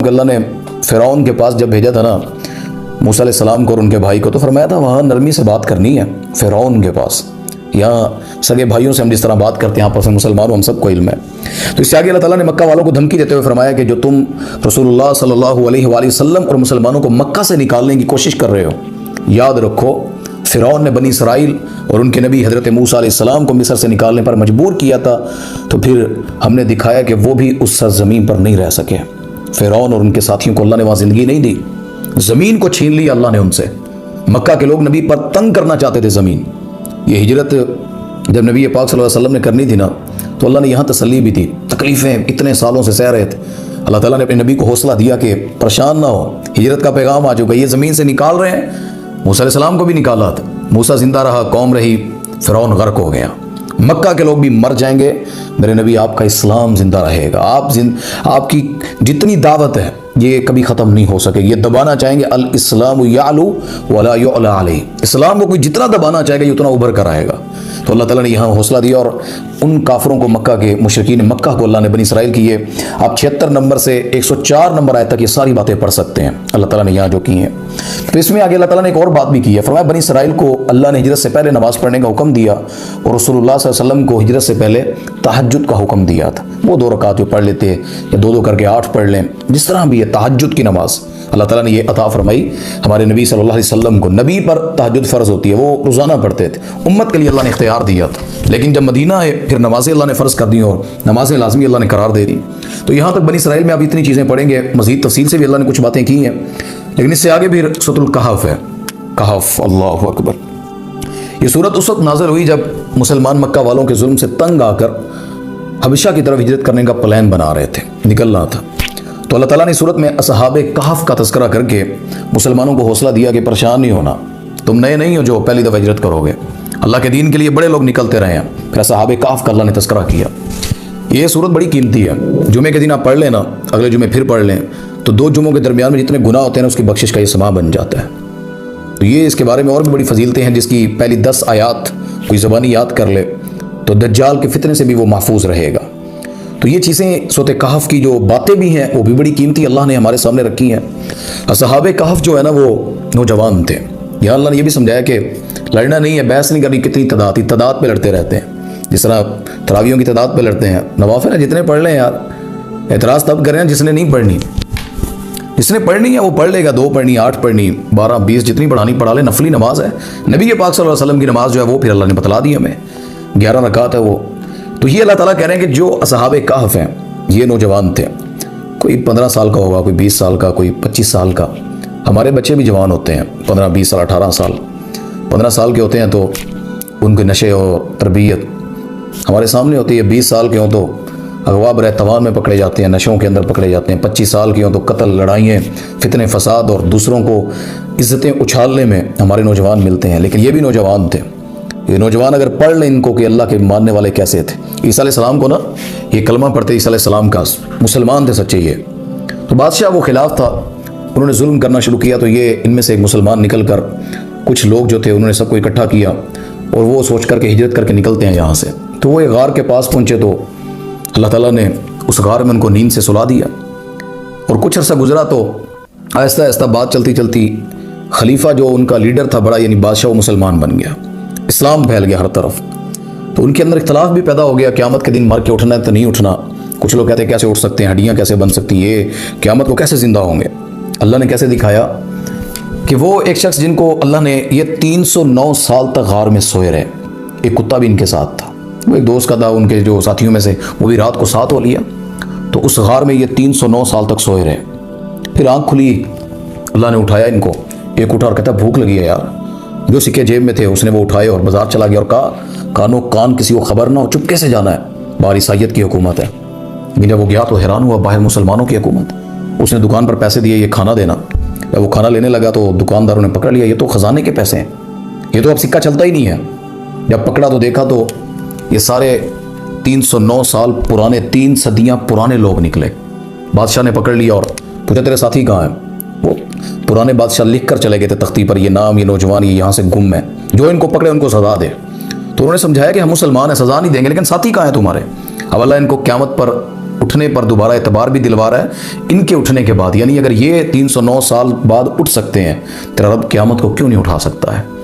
कि अल्लाह ने फ़िरौन के पास जब भेजा था ना मूसा अलैहिस्सलाम को और उनके भाई को, तो फरमाया था वहाँ नरमी से बात करनी है फ़िरौन के पास। यहाँ सगे भाइयों से हम जिस तरह बात करते हैं आपस में मुसलमानों, हम सबको इल्म है। तो इससे आगे अल्लाह ताला ने मक्का वालों को धमकी देते हुए फरमाया कि जो तुम रसूलुल्लाह सल्लल्लाहु अलैहि वसल्लम और मुसलमानों को मक्का से निकालने की कोशिश कर रहे हो, याद रखो फ़िरौन ने बनी इसराइल और उनके नबी हज़रत मूसा अलैहिस्सलाम को मिस्र से निकालने पर मजबूर किया था, तो फिर हमने दिखाया कि वो भी उस सरज़मीन पर नहीं रह सके। फ़िरौन और उनके साथियों को अल्लाह ने वहाँ ज़िंदगी नहीं दी, ज़मीन को छीन लिया अल्लाह ने उनसे। मक्का के लोग नबी पर तंग करना चाहते थे ज़मीन। ये हिजरत जब नबी पाक सल्लल्लाहु अलैहि वसल्लम ने करनी थी ना, तो अल्लाह ने यहाँ तसल्ली भी दी। तकलीफ़ें इतने सालों से सह रहे थे, अल्लाह ताला ने अपने नबी को हौसला दिया कि परेशान ना हो, हिजरत का पैगाम आ चुका, ये ज़मीन से निकाल रहे हैं। मूसा अलैहिस्सलाम को भी निकाला था, मूसा जिंदा रहा, कौम रही, फ़िरौन गर्क हो गया। मक्का के लोग भी मर जाएंगे, मेरे नबी आपका इस्लाम जिंदा रहेगा। आपकी जितनी दावत है ये कभी ख़त्म नहीं हो सकेगी। ये दबाना चाहेंगे अल इस्लाम यालू वला युअला अलैहि, इस्लाम को कोई जितना दबाना चाहेगा ये उतना उभर कर आएगा। तो अल्लाह ताला ने यहाँ हौसला दिया और उन काफरों को, मक्का के मुशरिकीन मक्का को अल्लाह ने बनी इसराइल की, ये आप 76 नंबर से 104 नंबर आए तक ये सारी बातें पढ़ सकते हैं अल्लाह ताला ने यहाँ जो की हैं। तो इसमें आगे अल्लाह ताला ने एक और बात भी की है। फरमाया बनी इसराइल को अल्लाह ने हिजरत से पहले नमाज़ पढ़ने का हुक्म दिया और रसूलुल्लाह सल्लल्लाहु अलैहि वसल्लम को हिजरत से पहले तहज्जुद का हुक्म दिया था। वो 2 रकात जो पढ़ लेते या 2-2 करके 8 पढ़ लें, जिस तरह भी है तहज्जुद की नमाज अल्लाह ताला ने ये अता फरमाई हमारे नबी सल्लल्लाहु अलैहि वसल्लम को। नबी पर तहज्जुद फ़र्ज़ होती है, वो रोज़ाना पढ़ते थे, उम्मत के लिए अल्लाह ने इख्तियार दिया था। लेकिन जब मदीना है फिर नमाज़ें अल्लाह ने फ़र्ज़ कर दी और नमाज़ें लाज़मी अल्लाह ने करार दे दी। तो यहाँ तक बनी इसराइल में आप इतनी चीज़ें पढ़ेंगे, मज़ीद तफसील से भी अल्लाह ने कुछ बातें की हैं। लेकिन इससे आगे फिर सूरतुल कहफ है, कहफ, अल्लाहु अकबर। ये सूरत उस वक्त नाज़िल हुई जब मुसलमान मक्का वालों के जुल्म से तंग आकर हबशा की तरफ हिजरत करने का प्लान बना रहे थे, निकलना था। तो अल्लाह ताला ने सूरत में असहाबे कहफ का तज़किरा करके मुसलमानों को हौसला दिया कि परेशान नहीं होना, तुम नए नहीं हो जो पहली दफ़ा हिजरत करोगे, अल्लाह के दीन के लिए बड़े लोग निकलते रहे हैं। फिर असहाबे कहफ का अल्लाह ने तज़किरा किया। ये सूरत बड़ी कीमती है, जुमे के दिन आप पढ़ लेना, अगले जुमे फिर पढ़ लें, तो 2 जुमों के दरमियान में जितने गुनाह होते हैं ना उसकी बख्शिश का ये समा बन जाता है। तो ये इसके बारे में और भी बड़ी फजीलतें हैं, जिसकी पहली 10 आयात कोई ज़बानी याद कर ले तो दज्जाल के फितने से भी वो महफूज रहेगा। तो ये चीज़ें सूरत कहफ की जो बातें भी हैं वो भी बड़ी कीमती अल्लाह ने हमारे सामने रखी हैं। असहाबे कहफ जो है ना वो नौजवान थे। यहाँ अल्लाह ने ये भी समझाया कि लड़ना नहीं है, बहस नहीं करनी, कितनी तादाद पे लड़ते रहते हैं, जिस तरह तरावियों की तादाद पे लड़ते हैं। नवाफिल है जितने पढ़ लें यार, एतराज़ तब करें जिसने नहीं पढ़नी, जिसने पढ़नी है वो पढ़ लेगा, 2 पढ़नी, 8 पढ़नी, 12, 20 जितनी पढ़ानी पढ़ा ले, नफली नमाज है। नबी के पाक सल्लल्लाहु अलैहि वसल्लम की नमाज जो है वो फिर अल्लाह ने बतला दी हमें, 11 रकात है वो। तो ये अल्लाह ताला कह रहे हैं कि जो असहाबे कहफ हैं ये नौजवान थे, कोई 15 साल का होगा, कोई 20 साल का, कोई 25 साल का। हमारे बच्चे भी जवान होते हैं, 15, 20 साल, 18 साल, 15 साल के होते हैं तो उनके नशे और तरबियत हमारे सामने होती है। 20 साल के हों तो अगवा बरे तवान में पकड़े जाते हैं, नशों के अंदर पकड़े जाते हैं। 25 साल के हों तो कत्ल, लड़ाइयाँ, फितने, फसाद और दूसरों को इज़्ज़तें उछालने में हमारे नौजवान मिलते हैं। लेकिन ये भी नौजवान थे। ये नौजवान अगर पढ़ लें इनको कि अल्लाह के मानने वाले कैसे थे। ईसा अलैहिस्सलाम को ना ये कलमा पढ़ते, ईसा अलैहिस्सलाम का मुसलमान थे सच्चे ये। तो बादशाह वो खिलाफ था, उन्होंने जुल्म करना शुरू किया। तो ये इनमें से एक मुसलमान निकल कर, कुछ लोग जो थे उन्होंने सबको इकट्ठा किया और वो सोच कर के हिजरत करके निकलते हैं यहाँ से। तो वो एक गार के पास पहुँचे तो अल्लाह ताला ने उस गार में उनको नींद से सुला दिया। और कुछ अर्सा गुजरा तो आहिस्ता आहिस्ता बात चलती चलती खलीफा जो उनका लीडर था बड़ा, यानी बादशाह, वो मुसलमान बन गया, इस्लाम फैल गया हर तरफ। तो उनके अंदर इख्तलाफ भी पैदा हो गया, क़यामत के दिन मर के उठना है तो नहीं उठना। कुछ लोग कहते हैं कैसे उठ सकते हैं, हड्डियाँ कैसे बन सकती हैं, ये क़यामत को कैसे ज़िंदा होंगे। अल्लाह ने कैसे दिखाया कि वो एक शख्स जिनको अल्लाह ने, ये 309 साल तक गार में सोए रहे, एक कुत्ता भी इनके साथ था, वो एक दोस्त का था उनके जो साथियों में से, वो भी रात को साथ हो लिया। तो उस गार में ये 309 साल तक सोए रहे। फिर आँख खुली, अल्लाह ने उठाया इनको। एक उठा और कहता भूख लगी है यार, जो सिक्के जेब में थे उसने वो उठाए और बाजार चला गया और कहा कानो कान किसी को खबर ना हो, चुपके से जाना है, बाहर ईसाइयत की हुकूमत है। लेकिन जब वो गया तो हैरान हुआ, बाहर मुसलमानों की हुकूमत। उसने दुकान पर पैसे दिए, ये खाना देना। जब वो खाना लेने लगा तो दुकानदारों ने पकड़ लिया, ये तो खजाने के पैसे हैं, ये तो अब सिक्का चलता ही नहीं है। जब पकड़ा तो देखा तो ये सारे 309 साल पुराने, 3 सदियाँ पुराने लोग निकले। बादशाह ने पकड़ लिया और पूछा तेरे साथी कहाँ हैं। वो पुराने बादशाह लिख कर चले गए थे तख्ती पर, ये नाम, ये नौजवान, ये यहाँ से गुम है, जो इनको पकड़े उनको सजा दे। तो उन्होंने समझाया कि हम मुसलमान हैं, सजा नहीं देंगे, लेकिन साथी कहाँ हैं तुम्हारे। अब अल्लाह इनको क़यामत पर उठने पर दोबारा एतबार भी दिलवा रहा है इनके उठने के बाद। यानी अगर ये 309 साल बाद उठ सकते हैं, तेरा रब क़यामत को क्यों नहीं उठा सकता है।